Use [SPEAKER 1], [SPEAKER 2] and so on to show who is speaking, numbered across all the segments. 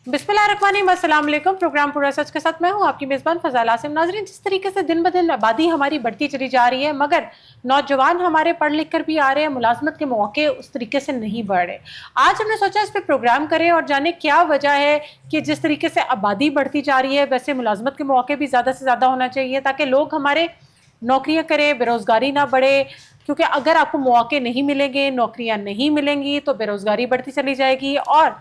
[SPEAKER 1] बिस्मिल्लाहिर्रहमानिर्रहीम, अस्सलाम वालेकुम। प्रोग्राम पूरा सच के साथ मैं हूं आपकी मेज़बान फ़ज़ाल आसिम। नाज़रीन, जिस तरीके से दिन ब दिन आबादी हमारी बढ़ती चली जा रही है, मगर नौजवान हमारे पढ़ लिख कर भी आ रहे हैं, मुलाजमत के मौके उस तरीके से नहीं बढ़ रहे। आज हमने सोचा इस पर प्रोग्राम करें और जाने क्या वजह है कि जिस तरीके से आबादी बढ़ती जा रही है, वैसे मुलाजमत के मौके भी ज़्यादा से ज़्यादा होना चाहिए ताकि लोग हमारे नौकरियां करें, बेरोज़गारी ना बढ़े। क्योंकि अगर आपको मौके नहीं मिलेंगे, नौकरियां नहीं मिलेंगी, तो बेरोज़गारी बढ़ती चली जाएगी और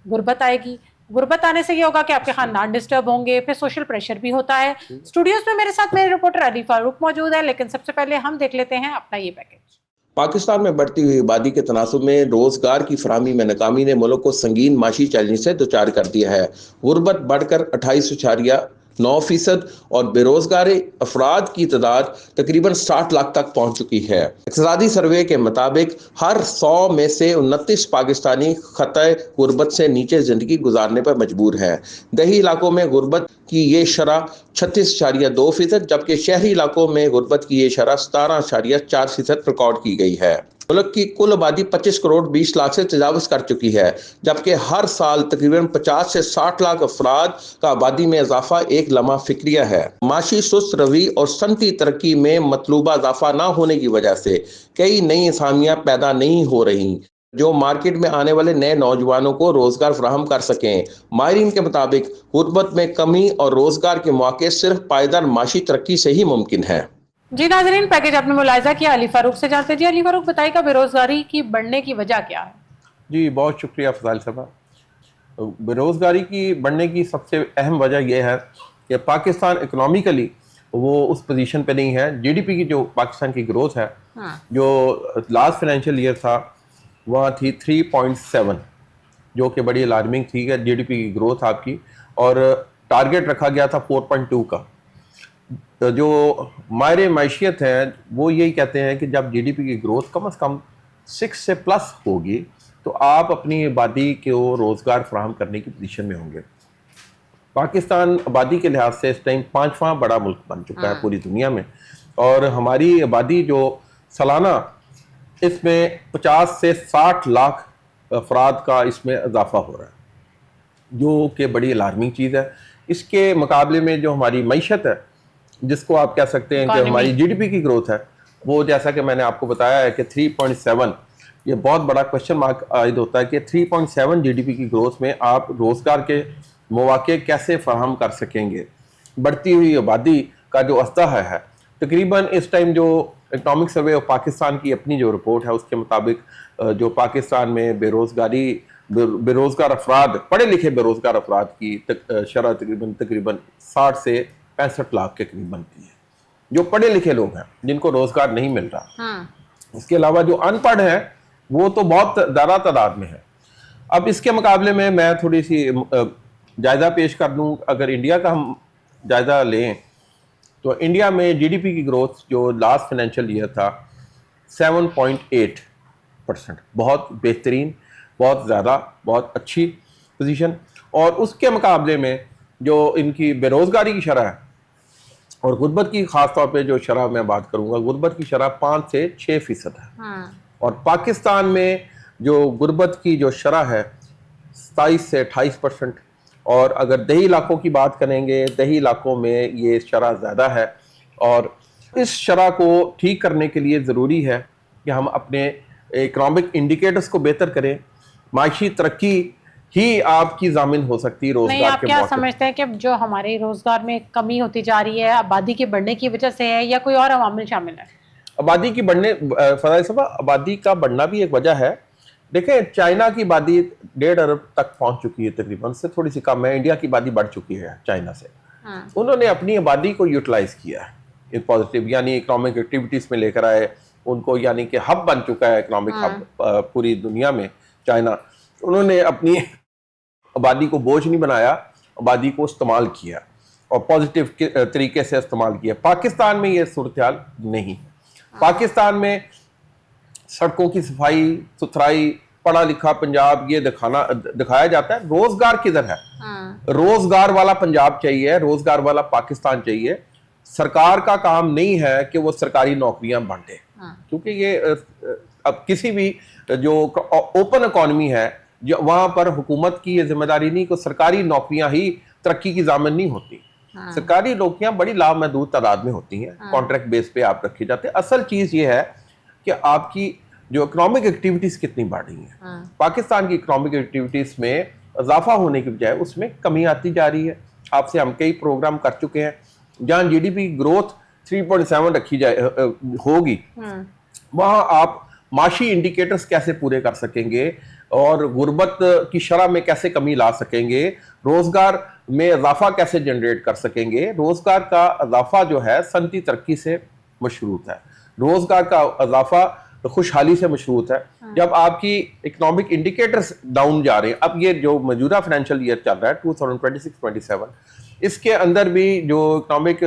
[SPEAKER 1] गुर्बत आएगी। गुर्बत आने से ये होगा कि आपके खानदान डिस्टर्ब होंगे, फिर सोशल प्रेशर भी होता है। स्टूडियोज में मेरे साथ मेरे रिपोर्टर अली फारूक मौजूद है, लेकिन सबसे पहले हम देख लेते हैं अपना ये पैकेज।
[SPEAKER 2] पाकिस्तान में बढ़ती हुई आबादी के तनासुब में रोजगार की फराहमी में नाकामी ने मुल्क को संगीन माशी चैलेंज से दोचार कर दिया है। गुर्बत बढ़कर 28.9% और बेरोजगार अफराद की तादाद तकरीबन 60 लाख तक पहुंच चुकी है। इक़्तिसादी सर्वे के मुताबिक हर 100 में से 29 पाकिस्तानी खतरे गुर्बत से नीचे जिंदगी गुजारने पर मजबूर है। दही इलाकों में गुर्बत की ये शरह 36.2%, जबकि शहरी इलाकों में गुर्बत की ये शरह 17.4% रिकॉर्ड की गई है। मुल्क की कुल आबादी 25 करोड़ 20 लाख से तजावज़ कर चुकी है, जबकि हर साल तकरीबन 50 से 60 लाख अफराद का आबादी में इजाफा एक लम्हा फिक्रिया है। माशी सुस्त रवि और सनती तरक्की में मतलूबा इजाफा न होने की वजह से कई नई असामियाँ पैदा नहीं हो रही जो मार्केट में आने वाले नए नौजवानों को रोजगार फराहम कर सकें। माहिरीन के मुताबिक गुर्बत में कमी और रोजगार के मौके सिर्फ पायदार माशी तरक्की से ही मुमकिन है।
[SPEAKER 1] जी नाजरीन, पैकेज आपने मुलायजा किया, अली फारूक से जानते। जी अली फारूक, बताइएगा बेरोजगारी की बढ़ने की वजह क्या है?
[SPEAKER 3] जी बहुत शुक्रिया फ़ज़ाइल साहब। बेरोज़गारी की बढ़ने की सबसे अहम वजह यह है कि पाकिस्तान इकोनॉमिकली वो उस पोजीशन पे नहीं है। जीडीपी की जो पाकिस्तान की ग्रोथ है, जो लास्ट फाइनेंशियल ईयर था वह थी 3.7, जो कि बड़ी अलार्मिंग थी कि जीडीपी की ग्रोथ आपकी, और टारगेट रखा गया था 4.2 का। तो जो मायरे मैशियत हैं वो यही कहते हैं कि जब जीडीपी की ग्रोथ कम से कम 6 से प्लस होगी तो आप अपनी आबादी को रोज़गार फराहम करने की पोजीशन में होंगे। पाकिस्तान आबादी के लिहाज से इस टाइम 5वां बड़ा मुल्क बन चुका है पूरी दुनिया में, और हमारी आबादी जो सालाना इसमें 50 से 60 लाख अफराद का इसमें इजाफा हो रहा है, जो कि बड़ी अलार्मिंग चीज़ है। इसके मुकाबले में जो हमारी मईशत है, जिसको आप कह सकते हैं कि हमारी जीडीपी की ग्रोथ है, वो जैसा कि मैंने आपको बताया है कि 3.7, ये बहुत बड़ा क्वेश्चन मार्क आयद होता है कि 3.7 जीडीपी की ग्रोथ में आप रोज़गार के मौके कैसे फराहम कर सकेंगे। बढ़ती हुई आबादी का जो अस्ता है तकरीबन इस टाइम जो इकनॉमिक सर्वे ऑफ पाकिस्तान की अपनी जो रिपोर्ट है उसके मुताबिक जो पाकिस्तान में बेरोज़गार अफराद, पढ़े लिखे बेरोज़गार अफराद की शरह तकरीबन 60 से 65 लाख के करीब बनती है, जो पढ़े लिखे लोग हैं जिनको रोज़गार नहीं मिल रहा। इसके अलावा जो अनपढ़ है वो तो बहुत ज़्यादा तादाद में है। अब इसके मुकाबले में मैं थोड़ी सी जायज़ा पेश कर दूं। अगर इंडिया का हम जायज़ा लें तो इंडिया में जीडीपी की ग्रोथ जो लास्ट फाइनेंशियल ईयर था 7.8%, बहुत बेहतरीन, बहुत ज़्यादा, बहुत अच्छी पोजीशन। और उसके मुकाबले में जो इनकी बेरोज़गारी की शरह है और गुर्बत की ख़ास तौर पे जो शरह मैं बात करूँगा, गुर्बत की शरह 5 से 6% है। और पाकिस्तान में जो गुर्बत की जो शरह है 27 से 28%। और अगर दही इलाकों की बात करेंगे, दही इलाकों में ये शरह ज़्यादा है। और इस शरह को ठीक करने के लिए ज़रूरी है कि हम अपने इकनॉमिक इंडिकेटर्स को बेहतर करें। माशी तरक्की ही आपकी जामिन हो सकती है रोजगार के मौके।
[SPEAKER 1] आप क्या समझते हैं कि जो हमारे रोजगार में कमी होती जा रही है आबादी के बढ़ने की वजह से है या कोई और अवामिल शामिल है?
[SPEAKER 3] आबादी की बढ़ने, फराज साहब, आबादी का बढ़ना भी एक वजह है। देखें, चाइना की आबादी 1.5 अरब तक पहुंच चुकी है, तकरीबन से थोड़ी सी कम है। इंडिया की आबादी बढ़ चुकी है चाइना से। उन्होंने अपनी आबादी को यूटिलाइज किया है इन पॉजिटिव, यानी इकोनॉमिक एक्टिविटीज में लेकर आए उनको, यानी कि हब बन चुका है, इकोनॉमिक हब पूरी दुनिया में चाइना। उन्होंने अपनी आबादी को बोझ नहीं बनाया, आबादी को इस्तेमाल किया और पॉजिटिव तरीके से इस्तेमाल किया। पाकिस्तान में ये सूरत हाल नहीं। पाकिस्तान में सड़कों की सफाई सुथराई, पढ़ा लिखा पंजाब ये दिखाया जाता है। रोजगार किधर है? रोजगार वाला पंजाब चाहिए, रोजगार वाला पाकिस्तान चाहिए। सरकार का काम नहीं है कि वो सरकारी नौकरियां बांटे, क्योंकि ये अब किसी भी जो ओपन इकॉनमी है वहां पर हुकूमत की ये जिम्मेदारी नहीं कि सरकारी नौकरियां ही तरक्की की जामिन नहीं होती। सरकारी नौकरियां बड़ी लामहदूद तादाद में होती हैं, कॉन्ट्रैक्ट बेस पे आप रखे जाते हैं। असल चीज ये है कि आपकी जो इकोनॉमिक एक्टिविटीज कितनी बढ़ रही हैं। पाकिस्तान की इकोनॉमिक एक्टिविटीज में इजाफा होने की बजाय उसमें कमी आती जा रही है। आपसे हम कई प्रोग्राम कर चुके हैं, जहां जीडीपी ग्रोथ 3.7 रखी जाए होगी, वहां आप माशी इंडिकेटर्स कैसे पूरे कर सकेंगे और गुर्बत की शरह में कैसे कमी ला सकेंगे, रोजगार में इजाफा कैसे जनरेट कर सकेंगे। रोजगार का इजाफा जो है सनती तरक्की से मशरूत है, रोजगार का इजाफा खुशहाली से मशरूत है। जब आपकी इकोनॉमिक इंडिकेटर्स डाउन जा रहे हैं, अब ये जो मौजूदा फाइनेंशियल ईयर चल रहा है 2026-27, इसके अंदर भी जो इकोनॉमिक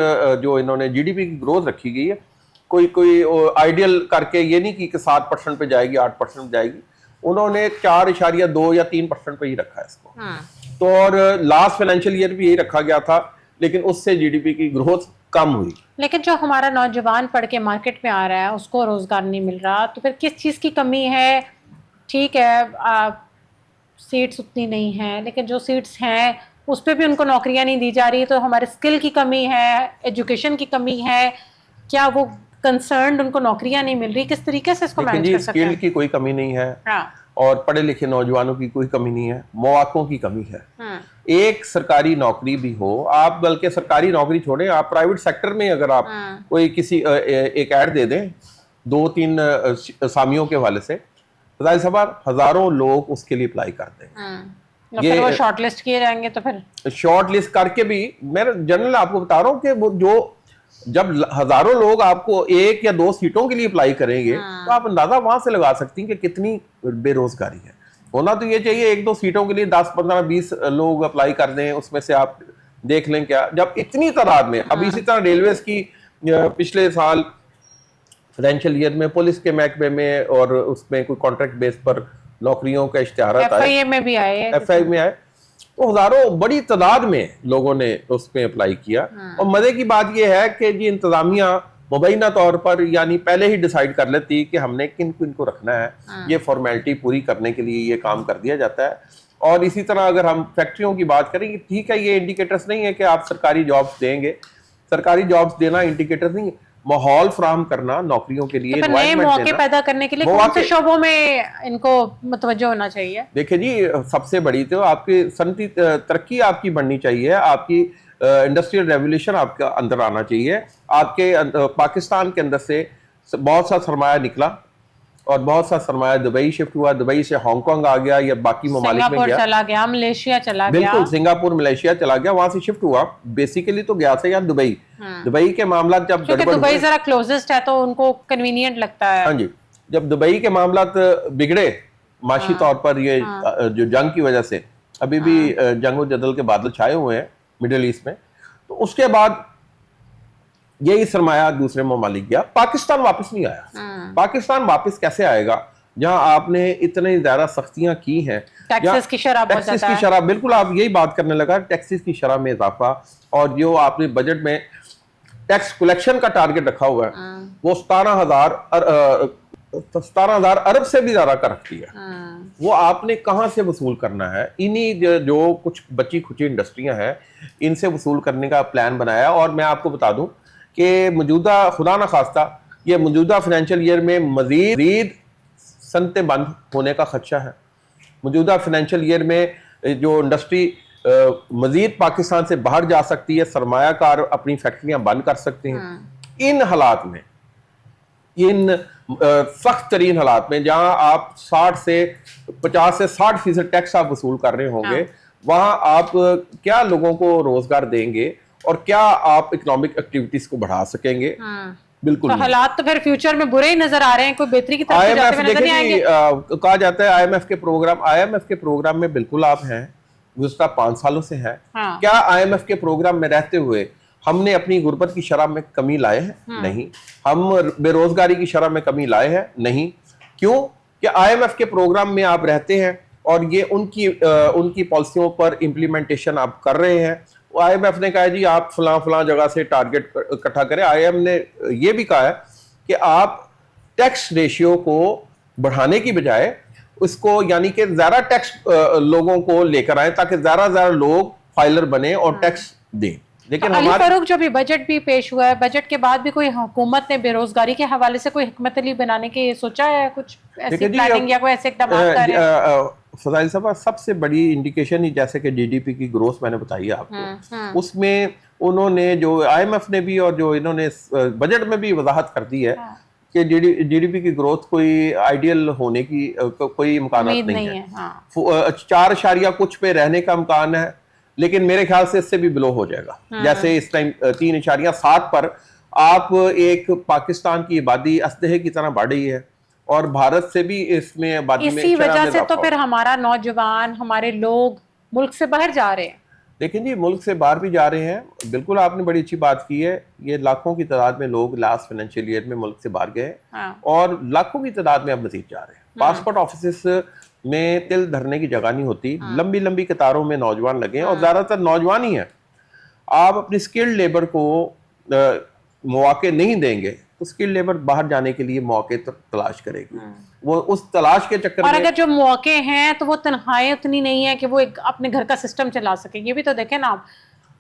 [SPEAKER 3] जो इन्होंने जीडीपी की ग्रोथ रखी गई है, कोई आइडियल करके ये नहीं कि 7% पे जाएगी, 8% जाएगी, उन्होंने 4.2 या 3% पे ही रखा है इसको। तो और लास्ट फाइनेंशियल ईयर भी यही रखा गया था, लेकिन उससे जीडीपी की ग्रोथ कम हुई।
[SPEAKER 1] लेकिन जो हमारा नौजवान पढ़ के मार्केट में आ रहा है उसको रोजगार नहीं मिल रहा, तो फिर किस चीज़ की कमी है? ठीक है, सीट्स उतनी नहीं है, लेकिन जो सीट्स हैं उस पर भी उनको नौकरियां नहीं दी जा रही, तो हमारे स्किल की कमी है, एजुकेशन की कमी है, क्या वो कंसर्न उनको नौकरियां नहीं मिल रही? किस तरीके से इसको मैनेज कर सकते हैं?
[SPEAKER 3] स्किल की कोई कमी नहीं है,
[SPEAKER 1] हाँ।
[SPEAKER 3] और पढ़े लिखे नौजवानों की कोई कमी नहीं है, मौकों की कमी है। एक सरकारी नौकरी भी हो, आप बल्कि सरकारी नौकरी छोड़ें, आप प्राइवेट सेक्टर में अगर आप कोई किसी एक ऐड दे दें 2-3 असामियों के हवाले से, फजाइल साहब हजारों लोग उसके लिए अप्लाई करते हैं।
[SPEAKER 1] ये वो शॉर्टलिस्ट किए जाएंगे, तो फिर
[SPEAKER 3] शॉर्टलिस्ट करके भी मैं जनरल आपको बता रहा हूँ कि वो जो जब हजारों लोग आपको 1 या 2 सीटों के लिए अप्लाई करेंगे, तो आप अंदाजा वहां से लगा सकती हैं कि कितनी बेरोजगारी है। होना तो ये चाहिए 1-2 सीटों के लिए 10, 15, 20 लोग अप्लाई कर दें, उसमें से आप देख लें क्या, जब इतनी तादाद में। अब इसी तरह रेलवेज की पिछले साल फाइनेंशियल ईयर में पुलिस के महकमे में और उसमें कोई कॉन्ट्रैक्ट बेस पर नौकरियों का इश्तिहार
[SPEAKER 1] FIA में भी आए,
[SPEAKER 3] FIA में आए, तो हजारों बड़ी तादाद में लोगों ने उसमें अप्लाई किया। और मजे की बात यह है कि जी इंतजामिया मुबैना तौर पर यानी पहले ही डिसाइड कर लेती कि हमने किन किन को रखना है, ये फॉर्मेलिटी पूरी करने के लिए ये काम कर दिया जाता है। और इसी तरह अगर हम फैक्ट्रियों की बात करें, ठीक है ये इंडिकेटर्स नहीं है कि आप सरकारी जॉब्स देंगे, सरकारी जॉब्स देना इंडिकेटर्स नहीं, माहौल फराहम करना नौकरियों के लिए,
[SPEAKER 1] तो नए मौके पैदा करने के लिए कौन से शोबों में इनको मुतवज्जो होना चाहिए? देखिए
[SPEAKER 3] जी, सबसे बड़ी तो आपकी सनती तरक्की आपकी बढ़नी चाहिए, आपकी इंडस्ट्रियल रेवोल्यूशन आपके अंदर आना चाहिए। आपके पाकिस्तान के अंदर से बहुत सा सरमाया निकला और बहुत सा सरमाया दुबई शिफ्ट हुआ, दुबई से हांगकांग आ गया या बाकी ममालिक में गया,
[SPEAKER 1] चला गया, मलेशिया चला गया,
[SPEAKER 3] बिल्कुल सिंगापुर मलेशिया चला गया, वहां से शिफ्ट हुआ। बेसिकली तो गया था यार दुबई। दुबई के मामला जब
[SPEAKER 1] दुबई जरा क्लोजेस्ट है तो उनको कन्वीनियंट लगता है।
[SPEAKER 3] हाँ जी, जब दुबई के मामला बिगड़े माशी तौर पर, ये जो जंग की वजह से अभी भी जंग जदल के बादल छाए हुए हैं मिडिल ईस्ट में, तो उसके बाद यही सरमाया दूसरे ममालिक गया, पाकिस्तान वापस नहीं आया। पाकिस्तान वापस कैसे आएगा जहां आपने इतनी ज्यादा सख्तियां की हैं,
[SPEAKER 1] टैक्सेस की शरह,
[SPEAKER 3] बिल्कुल आप यही बात करने लगा, टैक्सेस की शरह में इजाफा, और जो आपने बजट में टैक्स कलेक्शन का टारगेट रखा हुआ है वो 17,000 अरब से भी ज्यादा कर रखी है। वो आपने कहां से वसूल करना है? इन्हीं जो कुछ बची खुची इंडस्ट्रियां हैं इनसे वसूल करने का प्लान बनाया। और मैं आपको बता दूं कि मौजूदा खुदा न खास्ता ये मौजूदा फाइनेंशियल ईयर में मजीद सनतें बंद होने का खदशा है। मौजूदा फाइनेंशियल ईयर में जो इंडस्ट्री मजीद पाकिस्तान से बाहर जा सकती है, सरमायाकार अपनी फैक्ट्रियां बंद कर सकते हैं। इन हालात में, इन सख्त तरीन हालात में जहां आप 50 से 60% टैक्स आप वसूल कर रहे होंगे, वहां आप क्या लोगों को रोजगार देंगे और क्या आप इकोनॉमिक एक्टिविटीज को बढ़ा सकेंगे? बिल्कुल
[SPEAKER 1] तो हालात तो फिर फ्यूचर में बुरे ही नजर आ रहे हैं, कोई बेहतरी की तरफ जाते हुए नजर नहीं आएंगे।
[SPEAKER 3] कहा जाता है आईएमएफ के प्रोग्राम में बिल्कुल आप हैं, गुज़श्ता 5 सालों से है। क्या आईएमएफ के प्रोग्राम में रहते हुए हमने अपनी गुर्बत की शरह में कमी लाए हैं? नहीं। हम बेरोजगारी की शरह में कमी लाए हैं? नहीं। क्यों? कि आईएमएफ के प्रोग्राम में आप रहते हैं और ये उनकी पॉलिसियों पर इम्प्लीमेंटेशन आप कर रहे हैं। आईएमएफ ने कहा जी आप फलां जगह से टारगेट इकट्ठा करें। आईएमएफ ने ये भी कहा है कि आप टैक्स रेशियो को बढ़ाने की बजाय उसको यानी कि ज़्यादा टैक्स लोगों को लेकर आए ताकि ज़्यादा लोग फाइलर बने और टैक्स दें। लेकिन
[SPEAKER 1] अली
[SPEAKER 3] हमारे
[SPEAKER 1] फारूक, जो भी बजट भी पेश हुआ है, बजट के बाद भी कोई हुकूमत ने बेरोजगारी के हवाले से कोई हिकमत अली बनाने की सोचा है, कुछ ऐसी प्लानिंग या कोई ऐसे इकदाम कर रहे हैं?
[SPEAKER 3] फजाइल साहब, सबसे बड़ी इंडिकेशन ही जैसे कि जीडीपी की ग्रोथ मैंने बताई है आपको, उसमें उन्होंने जो IMF ने भी और जो इन्होंने बजट में भी वजाहत कर दी है कि जीडीपी की ग्रोथ कोई आइडियल होने की कोई इम्कान नहीं है। 4 कुछ पे रहने का इम्कान है, लेकिन मेरे ख्याल से इससे भी बिलो हो जाएगा। जैसे इस टाइम 3.7 पर आप एक पाकिस्तान की आबादी असदहे की तरह बढ़ रही है और भारत से भी इसमें आबादी में
[SPEAKER 1] इसी वजह से तो फिर हमारा नौजवान, हमारे लोग मुल्क से बाहर जा रहे हैं।
[SPEAKER 3] लेकिन जी मुल्क से बाहर भी जा रहे हैं, बिल्कुल आपने बड़ी अच्छी बात की है। ये लाखों की तादाद में लोग लास्ट फाइनेंशियल ईयर में मुल्क से बाहर गए और लाखों की तादाद में अब मजीद जा रहे हैं। पासपोर्ट ऑफिस में तिल धरने की जगह नहीं होती, लंबी लंबी कतारों में नौजवान लगे और ज्यादातर नौजवान ही हैं। आप अपनी स्किल्ड लेबर को मौके नहीं देंगे तो स्किल्ड लेबर बाहर जाने के लिए मौके तलाश करेगी। वो उस तलाश के चक्कर
[SPEAKER 1] और
[SPEAKER 3] में,
[SPEAKER 1] अगर जो मौके हैं तो वो तनख्वाहें उतनी नहीं है कि वो एक अपने घर का सिस्टम चला सके, ये भी तो देखें ना आप।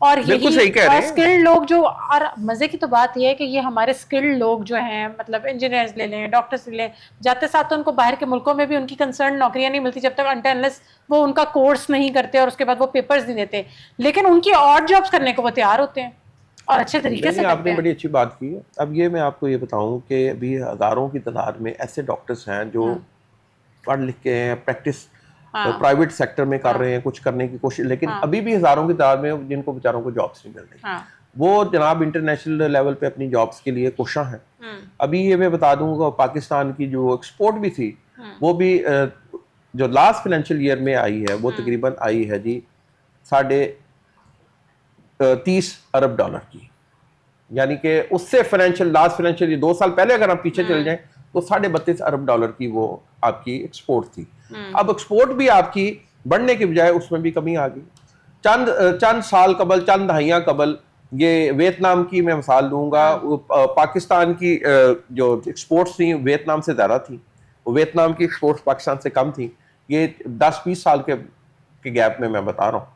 [SPEAKER 1] और
[SPEAKER 3] बिल्कुल सही कह रहे हैं।
[SPEAKER 1] स्किल्ड लोग जो, और मजे की तो बात ये है कि ये हमारे स्किल्ड लोग जो हैं, मतलब इंजीनियर्स ले लें, डॉक्टर्स ले लें, जाते साथ तो उनको बाहर के मुल्कों में भी उनकी कंसर्न नौकरियां नहीं मिलती जब तक अनलेस वो उनका कोर्स नहीं करते और उसके बाद वो पेपर्स नहीं देते। लेकिन उनकी और जॉब्स करने को वो तैयार होते हैं और अच्छे तरीके से।
[SPEAKER 3] आपने बड़ी अच्छी बात की है। अब ये मैं आपको ये बताऊं कि अभी हजारों की तादाद में ऐसे डॉक्टर्स हैं जो पढ़ लिख के हैं, प्रैक्टिस प्राइवेट सेक्टर में कर रहे हैं, कुछ करने की कोशिश, लेकिन अभी भी हजारों की तादाद में जिनको बेचारों को जॉब्स नहीं मिल रही। वो जनाब इंटरनेशनल लेवल पे अपनी जॉब्स के लिए कोशिश हैं। अभी ये मैं बता दूंगा, पाकिस्तान की जो एक्सपोर्ट भी थी वो भी जो लास्ट फाइनेंशियल ईयर में आई है वो तकरीबन आई है जी 30 अरब डॉलर की, यानी कि उससे लास्ट फाइनेंशियल 2 साल पहले अगर हम पीछे चले जाएं तो 32.5 अरब डॉलर की वो आपकी एक्सपोर्ट थी। अब एक्सपोर्ट भी आपकी बढ़ने के बजाय उसमें भी कमी आ गई। चंद साल कबल, चंद दहाइयां कबल, ये वियतनाम की मैं मिसाल दूंगा, पाकिस्तान की जो एक्सपोर्ट्स थी वियतनाम से ज़्यादा थी, वियतनाम की एक्सपोर्ट्स पाकिस्तान से कम थी। ये 10-20 साल के गैप में मैं बता रहा हूँ।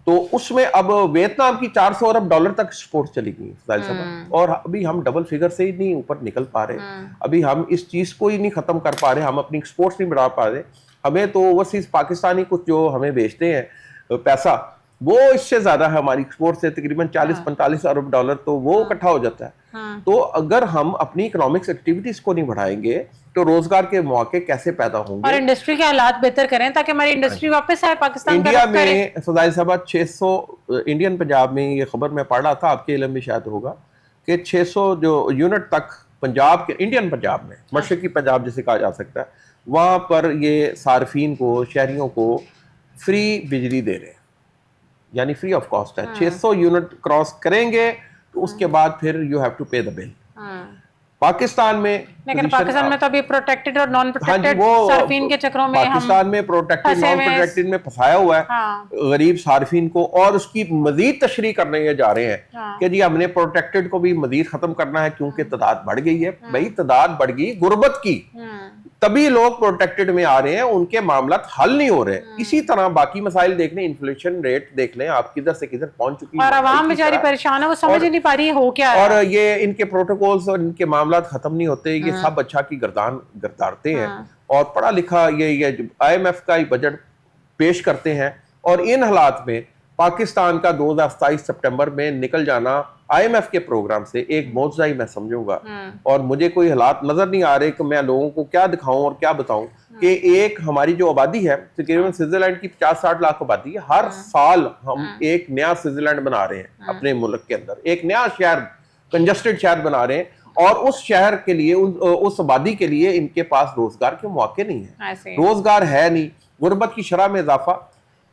[SPEAKER 3] तो उसमें अब वियतनाम की 400 अरब डॉलर तक एक्सपोर्ट चली गई और अभी हम डबल फिगर से ही नहीं ऊपर निकल पा रहे। अभी हम इस चीज को ही नहीं खत्म कर पा रहे, हम अपनी एक्सपोर्ट्स नहीं बढ़ा पा रहे। हमें तो ओवरसीज पाकिस्तानी कुछ जो हमें बेचते हैं पैसा, वो इससे ज्यादा है हमारी एक्सपोर्ट से, तकरीबन 40-45 अरब डॉलर तो वो इकट्ठा हो जाता है। तो अगर हम अपनी इकोनॉमिक्स एक्टिविटीज को नहीं बढ़ाएंगे तो रोजगार के मौके कैसे पैदा होंगे
[SPEAKER 1] और इंडस्ट्री के हालात बेहतर करें ताकि हमारी इंडस्ट्री वापस आए पाकिस्तान।
[SPEAKER 3] इंडिया में फजाइल साहब 600 इंडियन पंजाब में, ये खबर मैं पढ़ रहा था, आपके इल्म में शायद होगा, कि 600 जो यूनिट तक पंजाब के, इंडियन पंजाब में, मशरकी पंजाब जिसे कहा जा सकता है, वहाँ पर ये सार्फिन को, शहरियों को फ्री बिजली दे रहे हैं, यानी फ्री ऑफ कॉस्ट है। 600 यूनिट क्रॉस करेंगे तो उसके बाद फिर यू हैव टू पे द बिल। पाकिस्तान में,
[SPEAKER 1] लेकिन पाकिस्तान में तो अभी प्रोटेक्टेड और नॉन प्रोटेक्टेड सार्फिन के चक्रों में
[SPEAKER 3] पाकिस्तान में प्रोटेक्टेड नॉन प्रोटेक्टेड में फंसाया हुआ है गरीब सार्फिन को, और उसकी मजीद तशरीह करने जा रहे हैं कि जी हमने प्रोटेक्टेड को भी मजीद खत्म करना है क्योंकि तादाद बढ़ गई है। भाई तादाद बढ़ गई, गुर्बत की, तभी लोग प्रोटेक्टेड में आ रहे हैं, उनके मामला हल नहीं हो रहे। इसी तरह बाकी मसाइल देख लें, इन्फ्लेशन रेट देख लें, आप किधर से किधर पहुंच चुकी है
[SPEAKER 1] और आवाम बेचारी परेशान है, वो समझ ही नहीं पा रही हो क्या है।
[SPEAKER 3] और ये इनके प्रोटोकॉल्स और इनके मामला खत्म नहीं होते, ये सब अच्छा की गर्दारते हैं और पढ़ा लिखा ये IMF का ही बजट पेश करते हैं। और इन हालात में पाकिस्तान का 2027 सितंबर में निकल जाना IMF के प्रोग्राम से एक मौजज़ा ही मैं समझूंगा। और मुझे कोई हालात नजर नहीं आ रहे कि मैं लोगों को क्या दिखाऊं और क्या बताऊं कि एक हमारी जो आबादी है, तकरीबन स्विट्जरलैंड की 50-60 लाख आबादी है, हर साल हम एक नया स्विट्जरलैंड बना रहे हैं अपने मुल्क के अंदर, एक नया शहर, कंजस्टेड शहर बना रहे हैं। और उस शहर के लिए, उस आबादी के लिए इनके पास रोजगार के मौके नहीं है, रोजगार है नहीं, गुर्बत की शरह में इजाफा,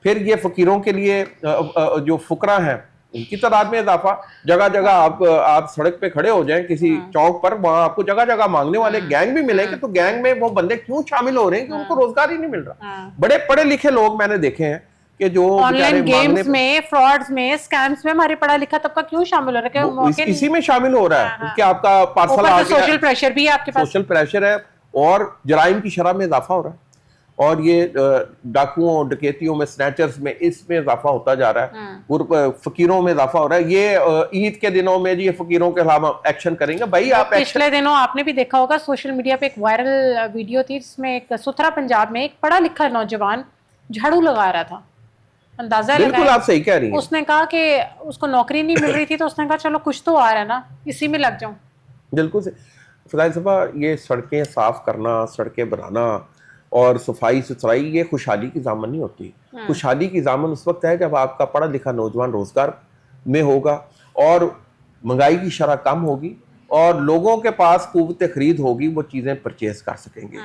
[SPEAKER 3] फिर ये फकीरों के लिए जो फुकरा हैं उनकी तादाद में इजाफा। जगह जगह आप सड़क पे खड़े हो जाएं किसी चौक पर, वहां आपको जगह जगह मांगने वाले गैंग भी मिलेंगे। तो गैंग में वो बंदे क्यों शामिल हो रहे हैं कि उनको रोजगार ही नहीं मिल रहा। बड़े पढ़े लिखे लोग मैंने देखे हैं कि जो
[SPEAKER 1] ऑनलाइन गेम्स में, फ्रॉड्स में, स्कैम्स में हमारे पढ़ा लिखा तबका क्यों शामिल हो रहा है? मौके
[SPEAKER 3] इसी में शामिल हो रहा है कि आपका पार्सल आ गया,
[SPEAKER 1] सोशल प्रेशर भी है आपके पास,
[SPEAKER 3] सोशल प्रेशर है और जराइम की शरह में इजाफा हो रहा है। और ये डाकुओं डकैतियों में, स्नैचर्स में, इसमें इजाफा होता जा रहा है, फकीरों में इजाफा हो रहा है। ये ईद के दिनों में जी फकीरों के खिलाफ एक्शन करेंगे भाई आप।
[SPEAKER 1] पिछले दिनों आपने भी देखा होगा सोशल मीडिया पे एक वायरल वीडियो थी जिसमें एक सुथरा पंजाब में एक पढ़ा लिखा नौजवान झाड़ू लगा रहा था, अंदाजा
[SPEAKER 3] बिल्कुल आप सही कह रही हैं।
[SPEAKER 1] उसने कहा कि उसको नौकरी नहीं मिल रही थी तो उसने कहा चलो कुछ तो आ रहा है ना, इसी में लग जाऊं।
[SPEAKER 3] बिल्कुल से फजाइल साहब, ये सड़कें साफ करना, सड़कें बनाना और सफाई सुथराई ये खुशहाली की जामन नहीं होती। खुशहाली की जामन उस वक्त है जब आपका पढ़ा लिखा नौजवान रोजगार में होगा और महंगाई की शरह कम होगी और लोगों के पास कुव्वत खरीद होगी, वो चीज़ें परचेज कर सकेंगे।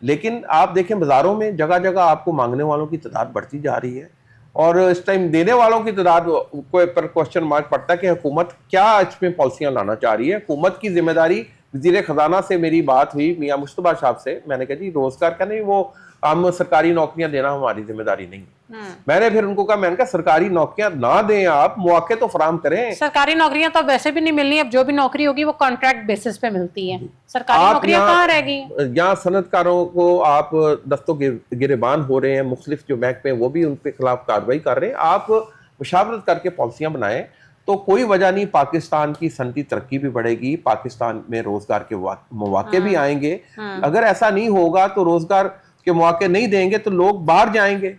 [SPEAKER 3] लेकिन आप देखें बाज़ारों में जगह जगह आपको मांगने वालों की तादाद बढ़ती जा रही है और इस टाइम देने वालों की तादाद को पर क्वेश्चन मार्क पड़ता है कि हुकूमत क्या इसमें पॉलिसियाँ लाना चाह रही है। हुकूमत की जिम्मेदारी, वज़ीर ख़जाना से मेरी बात हुई मियाँ मुश्तबा साहब से, मैंने कहा जी रोज़गार का नहीं, वो हम सरकारी नौकरियां देना हमारी जिम्मेदारी नहीं। मैंने फिर उनको कहा, मैंने कहा सरकारी नौकरियां ना दें आप, मौके तो फराम करें।
[SPEAKER 1] सरकारी नौकरियां तो वैसे भी नहीं मिलनी, अब जो भी नौकरी होगी वो कॉन्ट्रैक्ट बेसिस पे मिलती है, सरकारी नौकरियां कहाँ रह गई?
[SPEAKER 3] यहाँ सनतकारों को आप दस्तों गिरेबान हो रहे हैं, मुख्तलिफ जो महकमे वो भी उनके खिलाफ कार्रवाई कर रहे हैं। आप मुशावरत करके पॉलिसियां बनाएं तो कोई वजह नहीं, पाकिस्तान की सनती तरक्की भी बढ़ेगी, पाकिस्तान में रोजगार के मौके भी आएंगे। अगर ऐसा नहीं होगा तो रोजगार के मौके नहीं देंगे तो लोग बाहर जाएंगे,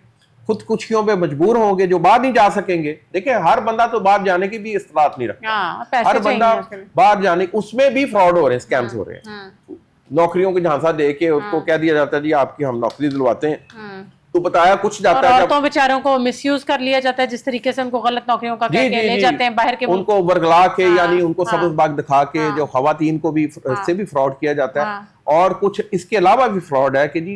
[SPEAKER 3] खुदकुशियों पे मजबूर होंगे जो बाहर नहीं जा सकेंगे। देखिए हर बंदा तो बाहर जाने की भी इस्तात नहीं रखता, हर बंदा बाहर जाने, उसमें भी फ्रॉड हो रहे हैं, स्कैम्स हो रहे हैं। नौकरियों के झांसा दे के उसको कह दिया जाता है जी आपकी हम नौकरी दिलवाते हैं, तो बताया कुछ जाता है।
[SPEAKER 1] औरतों बेचारों को मिसयूज कर लिया जाता है, जिस तरीके से उनको गलत नौकरियों का कह के ले जाते हैं बाहर के,
[SPEAKER 3] उनको वर्गला के यानी उनको सब्ज़ बाग दिखा के जो खवातीन को भी से भी फ्रॉड किया जाता है। और कुछ इसके अलावा भी फ्रॉड है कि जी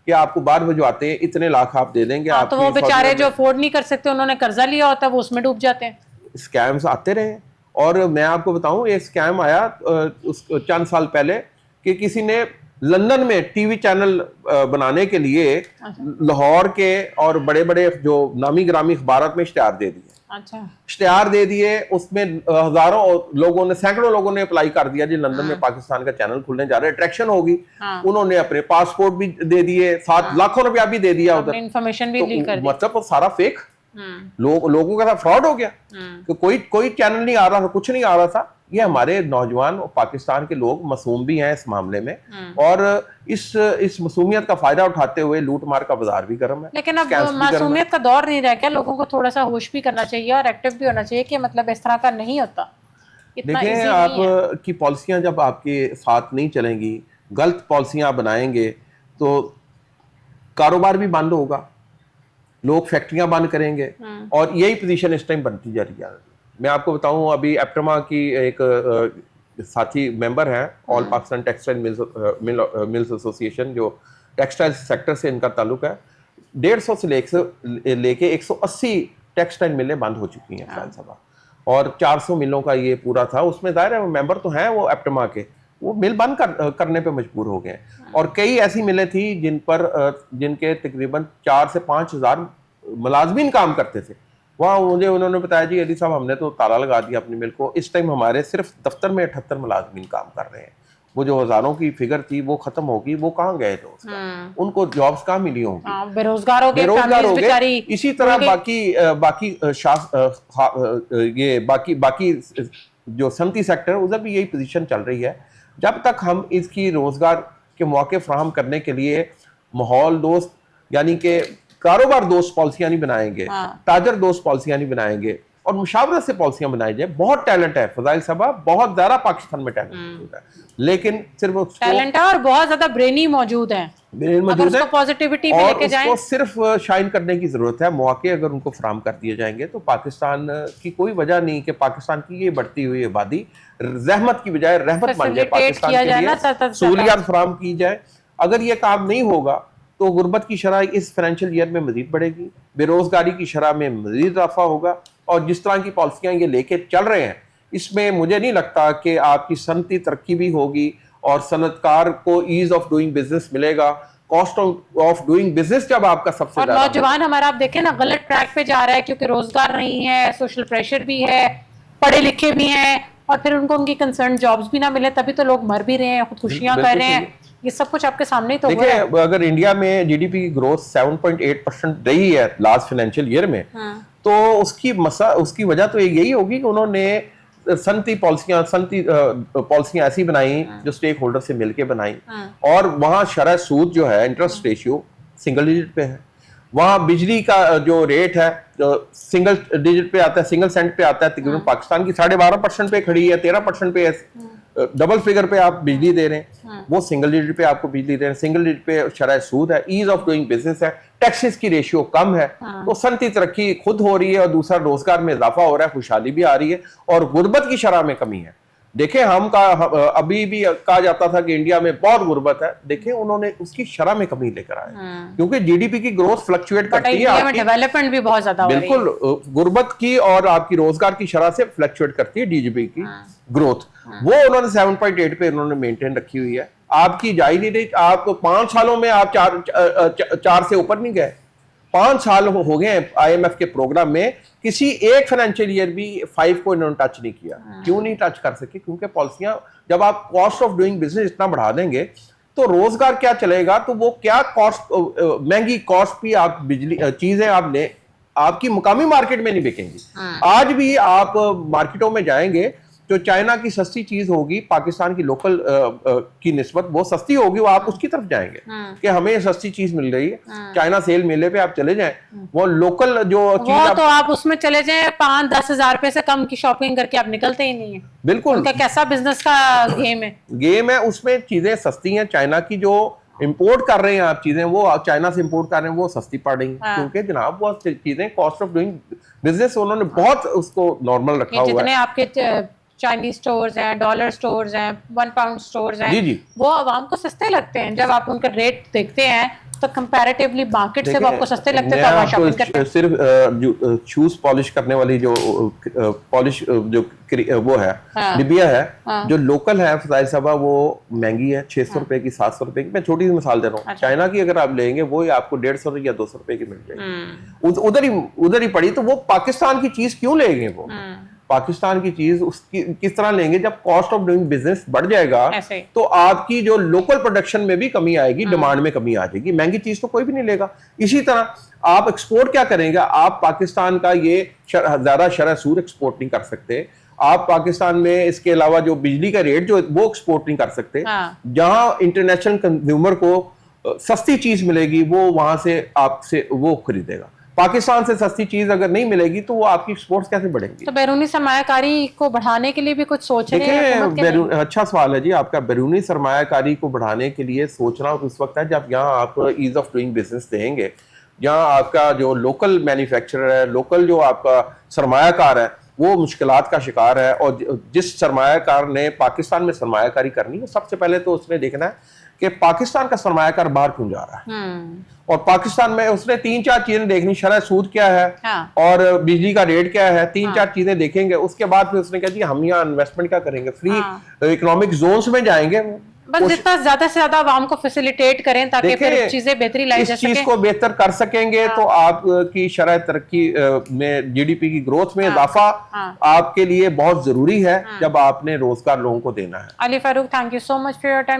[SPEAKER 3] कि आपको बाहर भिजवाते हैं, इतने लाख आप दे देंगे। आप
[SPEAKER 1] तो वो बेचारे जो अफोर्ड नहीं कर सकते, उन्होंने कर्जा लिया होता है, वो उसमें डूब जाते हैं।
[SPEAKER 3] स्कैम्स आते रहे और मैं आपको बताऊं एक स्कैम आया चंद साल पहले कि किसी ने लंदन में टीवी चैनल बनाने के लिए लाहौर के और बड़े बड़े जो नामी ग्रामी अखबारात में इश्तिहार दे दिए। इश्तिहार दे दिए, उसमें हजारों लोगों ने, सैकड़ों लोगों ने अप्लाई कर दिया जी लंदन में पाकिस्तान का चैनल खुलने जा रहा है, अट्रैक्शन होगी। उन्होंने अपने पासपोर्ट भी दे दिए, 7 लाखों रुपया भी दे दिया उधर,
[SPEAKER 1] इन्फॉर्मेशन भी लीक कर दी।
[SPEAKER 3] मतलब सारा फेक, लोगों के साथ फ्रॉड हो गया। तो कोई चैनल नहीं आ रहा था, कुछ नहीं आ रहा था। ये हमारे नौजवान और पाकिस्तान के लोग मासूम भी हैं इस मामले में और इस मासूमियत का फायदा उठाते हुए लूट मार का बाजार भी गर्म है।
[SPEAKER 1] लेकिन अब मासूमियत का दौर नहीं रह गया, लोगों को थोड़ा सा होश भी करना चाहिए और एक्टिव भी होना चाहिए कि मतलब इस तरह का नहीं होता।
[SPEAKER 3] देखिए आप की पॉलिसियां जब आपके साथ नहीं चलेंगी, गलत पॉलिसियां बनाएंगे तो कारोबार भी बंद होगा, लोग फैक्ट्रियां बंद करेंगे और यही पोजीशन इस टाइम बनती जा रही है। मैं आपको बताऊं अभी एप्टमा की एक साथी मेंबर हैं, all Pakistan textile mills association, जो टेक्सटाइल सेक्टर से इनका ताल्लुक है। 150 से लेके 180 टेक्सटाइल मिलें बंद हो चुकी हैं फैल साहब, और 400 मिलों का ये पूरा था। उसमें जाहिर है वो मेंबर तो हैं वो एप्टमा के, वो मिल बंद करने पे मजबूर हो गए। और कई ऐसी मिलें थी जिनके तकरीबन 4 से 5 हज़ार मुलाजमीन काम करते थे। वहाँ मुझे उन्होंने बताया जी अली साहब हमने तो ताला लगा दिया अपनी मिल को, इस टाइम हमारे सिर्फ दफ्तर में 78 मुलाजमीन काम कर रहे हैं। वो जो हजारों की फिगर थी वो खत्म होगी, वो कहाँ गए लोग, उनको जॉब्स कहाँ मिली होंगी,
[SPEAKER 1] बेरोजगार हो गए।
[SPEAKER 3] इसी तरह बाकी जो सनती सेक्टर उधर भी यही पोजीशन चल रही है। जब तक हम इसकी रोजगार के मौके फराहम करने के लिए माहौल दोस्त यानी कि कारोबार दोस्त पॉलिसियां नहीं बनाएंगे, ताजर दोस्त पॉलिसियां नहीं बनाएंगे और मुशावरत से पॉलिसियां बनाई जाए। बहुत टैलेंट है फजाइल साहब, बहुत ज्यादा पाकिस्तान में टैलेंट मौजूद है, लेकिन सिर्फ
[SPEAKER 1] टैलेंट है और बहुत ज्यादा ब्रेनी मौजूद है, अगर उसको पॉजिटिविटी पे लेके जाएं,
[SPEAKER 3] उसको सिर्फ शाइन करने की जरूरत है। मौके अगर उनको फराहम कर दिए जाएंगे तो पाकिस्तान की कोई वजह नहीं कि पाकिस्तान की ये बढ़ती हुई आबादी रहमत की बजाय रहमत बन जाए, पाकिस्तान के लिए सहूलियात फराहम की जाए। अगर ये काम नहीं होगा तो गुर्बत की शरह इस फाइनेंशियल ईयर में मजीद बढ़ेगी, बेरोजगारी की शरह में मजीद इजाफा होगा और जिस तरह की पॉलिसियां ये लेके चल रहे हैं इसमें मुझे नहीं लगता कि आपकी सनती तरक्की भी होगी और सनतकार को ईज ऑफ डूइंग बिजनेस मिलेगा। कॉस्ट ऑफ डूइंग बिजनेस जब आपका सबसे
[SPEAKER 1] और नौजवान हमारा आप देखें ना गलत ट्रैक पे जा रहा है, क्योंकि रोजगार नहीं है, सोशल प्रेशर भी है, पढ़े लिखे भी हैं और फिर उनको उनकी कंसर्न जॉब्स भी ना मिले, तभी तो लोग मर भी रहे हैं, खुदकुशियां कर रहे हैं। ये सब कुछ आपके सामने ही तो हुआ
[SPEAKER 3] देखिए,
[SPEAKER 1] है।
[SPEAKER 3] अगर इंडिया में जीडीपी की ग्रोथ 7.8% रही है लास्ट फाइनेंशियल ईयर में, तो उसकी वजह तो यही होगी कि उन्होंने सनती पॉलिसियां ऐसी बनाई जो स्टेक होल्डर से मिलके बनाई, और वहां शरह सूद जो है, इंटरेस्ट रेशियो सिंगल डिजिट पे है। वहां बिजली का जो रेट है जो सिंगल डिजिट पे आता है, सिंगल सेंट पे आता है। तकरीबन पाकिस्तान की 12.5% पे खड़ी है, 13% पे है। डबल फिगर पे आप बिजली दे रहे हैं, वो सिंगल डिजिट पे आपको बिजली दे रहे हैं। सिंगल डिजिट पे शरह सूद है, ईज ऑफ डूइंग बिजनेस है, टैक्सेस की रेशियो कम है। तो सनती तरक्की खुद हो रही है, और दूसरा रोजगार में इजाफा हो रहा है, खुशहाली भी आ रही है, और गुर्बत की शरह में कमी है। देखें, अभी भी कहा जाता था कि इंडिया में बहुत गुर्बत है। देखें, उन्होंने उसकी शरह में कमी लेकर आए, क्योंकि जीडीपी की ग्रोथ फ्लक्चुएट करती है,
[SPEAKER 1] इंडिया में डेवलपमेंट भी बहुत ज्यादा हो रही है।
[SPEAKER 3] बिल्कुल, गुर्बत की और आपकी रोजगार की शरह से फ्लक्चुएट करती है जीडीपी की ग्रोथ। वो उन्होंने 7.8 पे उन्होंने मेंटेन रखी हुई है। आपकी जा ही नहीं रही। आप 5 सालों में आप चार से ऊपर नहीं गए। 5 साल हो गए आईएमएफ के प्रोग्राम में, किसी एक फाइनेंशियल ईयर भी 5 को इन्होंने टच नहीं किया। क्यों नहीं टच कर सके? क्योंकि पॉलिसियां, जब आप कॉस्ट ऑफ डूइंग बिजनेस इतना बढ़ा देंगे तो रोजगार क्या चलेगा? तो वो क्या कॉस्ट, महंगी कॉस्ट भी आप बिजली चीजें आप ले, आपकी मुकामी मार्केट में नहीं बिकेंगी। आज भी आप मार्केटों में जाएंगे जो चाइना की सस्ती चीज होगी, पाकिस्तान की लोकल की निस्बत वो सस्ती होगी, वो आप उसकी तरफ जाएंगे कि हमें सस्ती चीज मिल रही है। चाइना सेल मेले पे आप चले जाएं, वो लोकल जो चीज
[SPEAKER 1] तो आप उसमें चले जाएं, 5-10 हजार रुपए से कम की शॉपिंग करके आप निकलते ही नहीं है।
[SPEAKER 3] बिल्कुल,
[SPEAKER 1] उनका कैसा बिजनेस का गेम है।
[SPEAKER 3] उसमें चीजें सस्ती हैं। चाइना की जो इंपोर्ट कर रहे हैं आप चीजें, वो आप चाइना से इंपोर्ट कर रहे हैं, वो सस्ती पड़ रही हैं। क्योंकि जनाब वो चीजें, कॉस्ट ऑफ डूइंग बिजनेस उन्होंने बहुत उसको नॉर्मल रखा हुआ है।
[SPEAKER 1] जितने आपके चाइनीज स्टोर्स हैं, डॉलर स्टोर्स हैं, 1 पाउंड स्टोर्स हैं,
[SPEAKER 3] जी। वो
[SPEAKER 1] आवाम को सस्ते लगते हैं। जब आप उनका रेट देखते हैं तो कंपैरेटिवली मार्केट से वो आपको सस्ते लगते हैं, तो आप शॉपिंग करते हैं।
[SPEAKER 3] सिर्फ शूज पॉलिश करने वाली जो पॉलिश जो वो है, लिबिया है, जो लोकल है फजाइल साहबा, वो महंगी है, 600 रुपए की, 700 रुपए की। मैं छोटी सी मिसाल दे रहा हूँ। चाइना की अगर आप लेंगे, वो आपको 150 या 200 रुपए की मिल जाएगी। उधर ही पड़ी। तो वो पाकिस्तान की चीज क्यों लेंगे? वो पाकिस्तान की चीज उसकी किस तरह लेंगे? जब कॉस्ट ऑफ डूइंग बिजनेस बढ़ जाएगा तो आपकी जो लोकल प्रोडक्शन में भी कमी आएगी, डिमांड में कमी आ जाएगी। महंगी चीज तो कोई भी नहीं लेगा। इसी तरह आप एक्सपोर्ट क्या करेंगे? आप पाकिस्तान का ये ज्यादा शरह सूद एक्सपोर्ट नहीं कर सकते। आप पाकिस्तान में इसके अलावा जो बिजली का रेट जो वो एक्सपोर्ट नहीं कर सकते। जहां इंटरनेशनल कंज्यूमर को सस्ती चीज मिलेगी, वो वहां से आपसे वो खरीदेगा। पाकिस्तान से सस्ती चीज अगर नहीं मिलेगी तो वो आपकी एक्सपोर्ट्स कैसे बढ़ेंगी?
[SPEAKER 1] तो बैरूनी सरमायाकारी को बढ़ाने के लिए भी कुछ सोच रहे हैं?
[SPEAKER 3] अच्छा सवाल है जी आपका। बैरूनी सरमायाकारी को बढ़ाने के लिए सोचना उस वक्त है जब यहाँ आप ईज ऑफ डूइंग बिजनेस देंगे, जहाँ आपका जो लोकल मैन्युफैक्चरर है, लोकल जो आपका सरमायाकार है, वो मुश्किलात का शिकार है। और जिस सरमायाकार ने पाकिस्तान में सरमायाकारी करनी है, सबसे पहले तो उसने देखना है कि पाकिस्तान का सरमायाकार बाहर क्यों जा रहा है। और पाकिस्तान में उसने 3-4 चीजें देखनी, शरह सूद क्या है, और बिजली का रेट क्या है, 3-4 चीजें देखेंगे। उसके बाद फिर उसने कहा जी हम यहाँ इन्वेस्टमेंट क्या करेंगे, फ्री इकोनॉमिक जोन्स में जाएंगे।
[SPEAKER 1] बस जितना ज्यादा से ज्यादा आवाम को फैसिलिटेट करें ताकि फिर चीजें बेहतरी लाई जा सके।
[SPEAKER 3] इस चीज को बेहतर कर सकेंगे तो आपकी शरह तरक्की में, जीडीपी की ग्रोथ में इजाफा आपके लिए बहुत जरूरी है, जब आपने रोजगार लोगों को देना है।
[SPEAKER 1] Ali Farooq, thank you so much for your time.